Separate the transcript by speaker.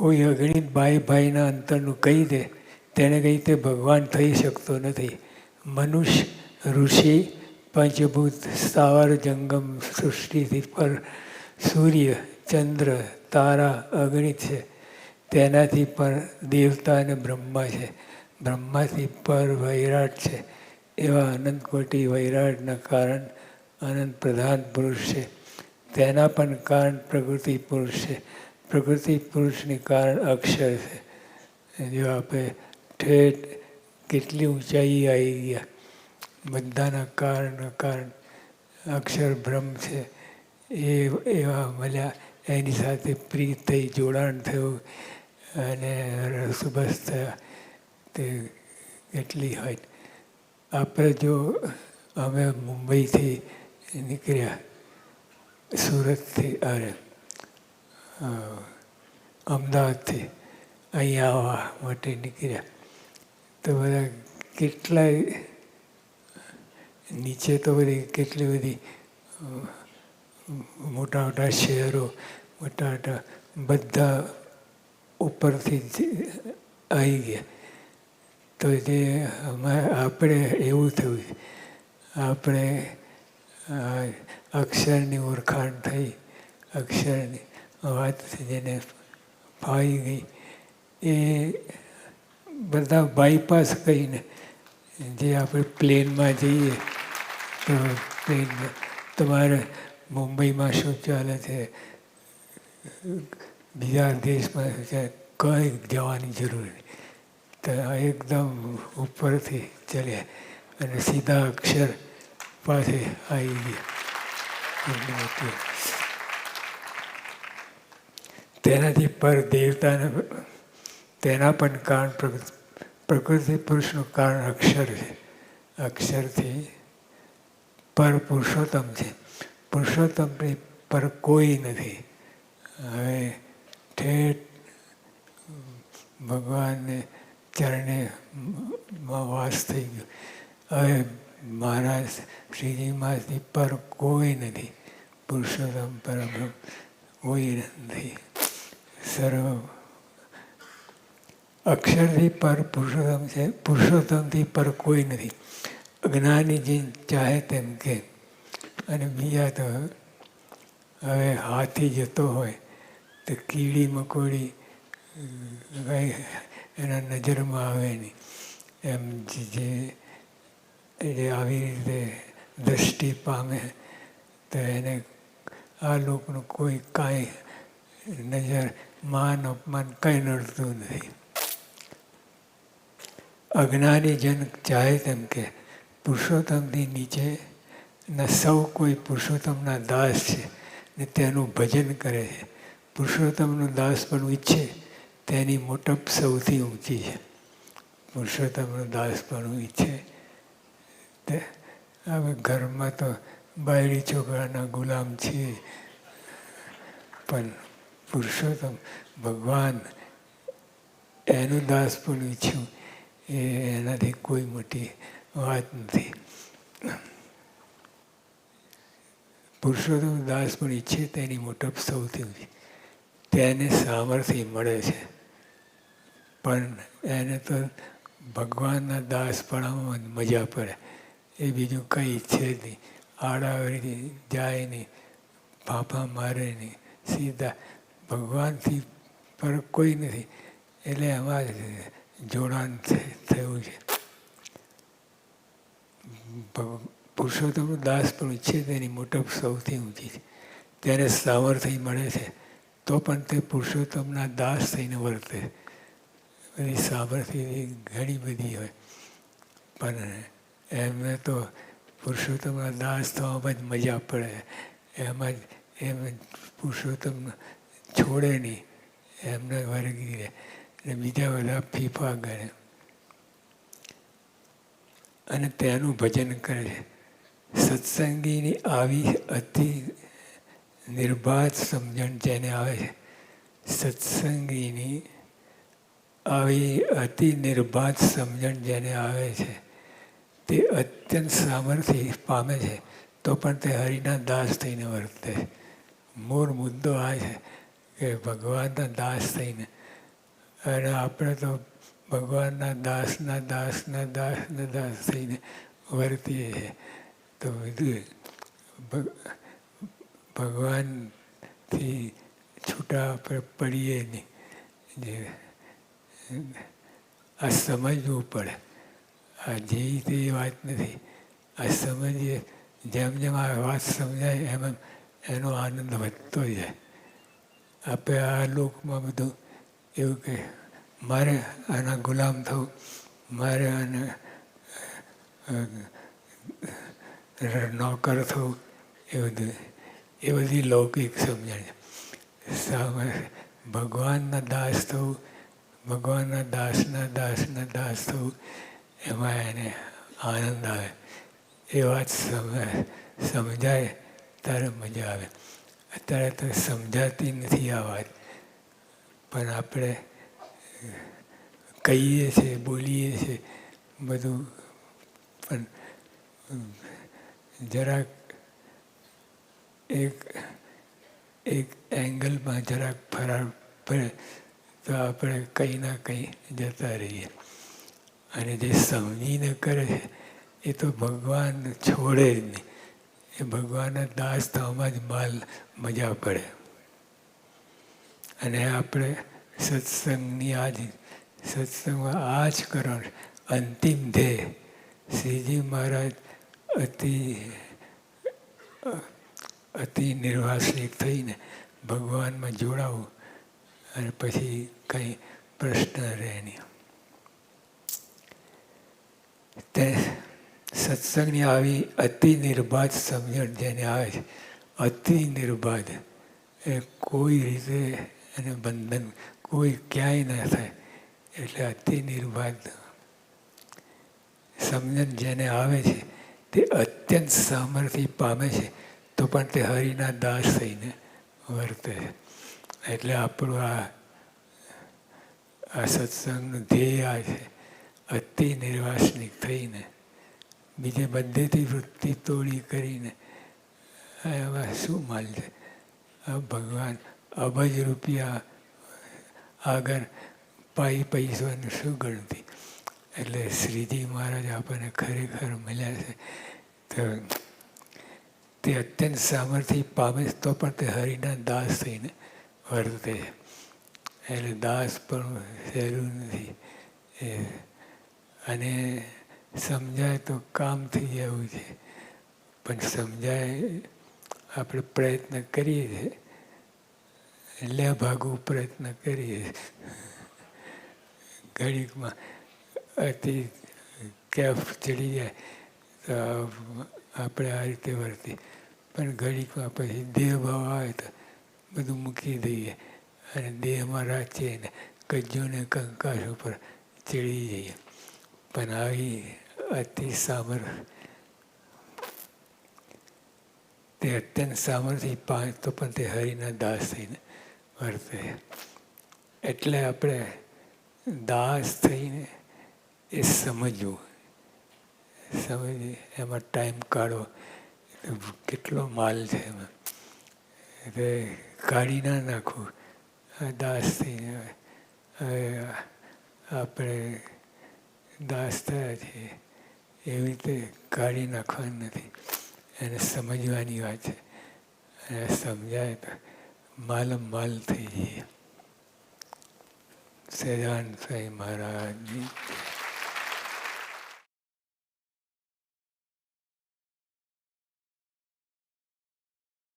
Speaker 1: કોઈ અગણિત ભાઈના અંતરનું કહી દે તેને કંઈ તે ભગવાન થઈ શકતો નથી. મનુષ્ય, ઋષિ, પંચભૂત, સ્થાવર, જંગમ, સૃષ્ટિથી પર સૂર્ય, ચંદ્ર, તારા અગણિત છે. તેનાથી પર દેવતા અને બ્રહ્મા છે. બ્રહ્માથી પર વૈરાટ છે. એવા અનંત કોટી વૈરાટના કારણ અનંત પ્રધાન પુરુષ છે. તેના પણ કારણ પ્રકૃતિ પુરુષ છે. પ્રકૃતિ પુરુષની કારણ અક્ષર છે. જો આપણે ઠેઠ કેટલી ઊંચાઈ આવી ગયા. બધાના કારણ અક્ષર બ્રહ્મ છે. એવા મળ્યા, એની સાથે પ્રીત થઈ, જોડાણ થયું અને રસબસ થયા. તે કેટલી હોય. આપણે જો અમે મુંબઈથી નીકળ્યા, સુરતથી અમદાવાદથી અહીંયા આવવા માટે નીકળ્યા, તો બધા કેટલાય નીચે તો બધી કેટલી બધી મોટા મોટા શહેરો, મોટા મોટા બધા ઉપરથી આવી ગયા. તો જે આપણે એવું થયું, આપણે અક્ષરની ઓળખાણ થઈ, અક્ષરની વાત જેને ફાવી ગઈ, એ બધા બાયપાસ કહીને જે આપણે પ્લેનમાં જઈએ તો પ્લેનમાં તમારે મુંબઈમાં શું ચાલે છે, બીજા દેશમાં શું ચાલે, કંઈ જવાની જરૂર નહીં. તો એકદમ ઉપરથી ચાલ્યા અને સીધા અક્ષર પાસે આવી ગયા. તેનાથી પર દેવતાને તેના પણ કારણ પ્રકૃતિ પુરુષનું કારણ અક્ષર છે. અક્ષરથી પર પુરુષોત્તમ છે. પુરુષોત્તમની પર કોઈ નથી. હવે ઠેઠ ભગવાનને ચરણે વાસ થઈ ગયો. હવે મહારાજ શ્રીજીમાંથી પર કોઈ નથી. પુરુષોત્તમ પરબ્રહ્મ કોઈ નથી. સર્વ અક્ષરથી પર પુરુષોત્તમ છે. પુરુષોત્તમથી પર કોઈ નથી. જ્ઞાની જે ચાહે તેમ કે. અને બીજા તો હવે હાથી જતો હોય તો કીડી મકોડી કંઈ એના નજરમાં આવે નહીં. એમ જે આવી રીતે દ્રષ્ટિ પામે તો એને આ લોકનું કોઈ કાંઈ નજર, માન અપમાન કંઈ નડતું નથી. અજ્ઞાની જન ચાહે તેમ કે પુરુષોત્તમથી નીચે ના સૌ કોઈ પુરુષોત્તમના દાસ છે ને તેનું ભજન કરે છે. પુરુષોત્તમનું દાસ પણ ઈચ્છે તેની મોટપ સૌથી ઊંચી છે. પુરુષોત્તમનું દાસ પણ ઈચ્છે તે હવે ઘરમાં તો બાયડી છોકરાના ગુલામ છીએ, પણ પુરુષોત્તમ ભગવાન એનું દાસ પણ ઈચ્છ્યું એનાથી કોઈ મોટી વાત નથી. પુરુષોત્તમ દાસ પણ ઈચ્છે તેની મોટપ સૌથી ઊંચી. તેને સામર્થ્ય મળે છે, પણ એને તો ભગવાનના દાસપણામાં મજા પડે. એ બીજું કંઈ ઈચ્છે જ નહીં. આડાવડી જાય નહીં, ફાંફા મારે નહીં, સીધા ભગવાનથી પર કોઈ નથી. એટલે એમાં જોડાણ થયું છે. પુરુષોત્તમનું દાસ પણ ઈચ્છે તેની મોટપ સૌથી ઊંચી છે. તેને સામર્થ્ય મળે છે તો પણ તે પુરુષોત્તમના દાસ થઈને વર્તે. બધી સામર્થ્ય ઘણી બધી હોય, પણ એમને તો પુરુષોત્તમના દાસ થવામાં જ મજા પડે. એમાં જ એમ પુરુષોત્તમ છોડે નહીં, એમને વર્ગી રહે અને બીજા બધા ફીફા કરે અને તેનું ભજન કરે છે. સત્સંગીની આવી અતિ નિર્બાધ સમજણ જેને આવે છે, સત્સંગીની આવી અતિ નિર્બાધ સમજણ જેને આવે છે, તે અત્યંત સામર્થ્ય પામે છે તો પણ તે હરિના દાસ થઈને વર્તે. મૂળ મુદ્દો આ છે કે ભગવાનના દાસ થઈને અને આપણે તો ભગવાનના દાસના દાસના દાસના દાસ થઈને વર્તીએ છીએ. તો બધું ભગવાનથી છૂટા આપણે પડીએ નહીં. જે આ સમજવું પડે. આ જે તે વાત નથી. આ સમજીએ, જેમ જેમ આ વાત સમજાય એમ એમ એનો આનંદ વધતો જાય. આપણે આ લોકમાં બધું એવું કે મારે આના ગુલામ થવું, મારે આને નોકર થવું, એ બધી લૌકિક સમજણ. સામે ભગવાનના દાસ થવું, ભગવાનના દાસના દાસના દાસ થવું, એમાં એને આનંદ આવે. એ વાત સમજાય ત્યારે મજા આવે. અત્યારે તો સમજાતી નથી આ વાત, પણ આપણે કહીએ છીએ, બોલીએ છીએ બધું, પણ જરાક એક એંગલમાં જરાક ફરાર પડે તો આપણે કંઈ ના કંઈ જતા રહીએ. અને જે સમજીને કરે છે એ તો ભગવાન છોડે જ નહીં. એ ભગવાનના દાસ થવામાં જ મજા પડે. અને આપણે સત્સંગમાં આ જ કરવાનું. અંતિમ ધ્યેય શ્રીજી મહારાજ અતિ નિર્વાસનિક થઈને ભગવાનમાં જોડાવું, અને પછી કંઈ પ્રશ્ન રહે નહીં. તે સત્સંગની આવી અતિ નિર્બાધ સમજણ જેને આવે છે, અતિ નિર્બાધ, એ કોઈ રીતે એને બંધન કોઈ ક્યાંય ના થાય. એટલે અતિ નિર્બાધ સમજણ જેને આવે છે તે અત્યંત સામર્થ્ય પામે છે, તો પણ તે હરિના દાસ થઈને વર્તે છે. એટલે આપણું આ સત્સંગનું ધ્યેય આ છે. અતિ નિર્વાસનિક થઈને બીજે બધેથી વૃત્તિ તોડી કરીને એમાં શું માલ છે? આ ભગવાન અબજ રૂપિયા આગળ પૈસાની શું ગણતી? એટલે શ્રીજી મહારાજ આપણને ખરેખર મળ્યા છે. તો તે અત્યંત સામર્થ્ય પામે તો પણ તે હરિના દાસ થઈને વર્તે છે. એટલે દાસ પણ સહેલું નથી. અને સમજાય તો કામ થઈ જવું છે. પણ સમજાય આપણે પ્રયત્ન કરીએ છીએ, એટલે ભાગવું પ્રયત્ન કરીએ ઘડીકમાં અતિ કેફ ચડી જાય તો આપણે આ રીતે વર્તીએ. પણ ઘડીકમાં પછી દેહ ભાવ આવે તો બધું મૂકી દઈએ અને દેહમાં રાખીએ ને કજ્જોને કંકાસ ઉપર ચડી જઈએ. પણ આવી અતિ તે અત્યંત સામર્થ્ય પામે તો પણ તે હરિના દાસ થઈને વર્તે. એટલે આપણે દાસ થઈને એ સમજવું, એમાં ટાઈમ કાઢવો. કેટલો માલ છે એમાં, એટલે કાઢી ના નાખવું. દાસ થઈને હવે આપણે દાસ થયા છીએ એવી રીતે કાઢી નાખવાનું નથી. એને સમજવાની વાત છે. અને સમજાય તો માલ થઈ જઈએ. સહજાનંદ સ્વામી મહારાજની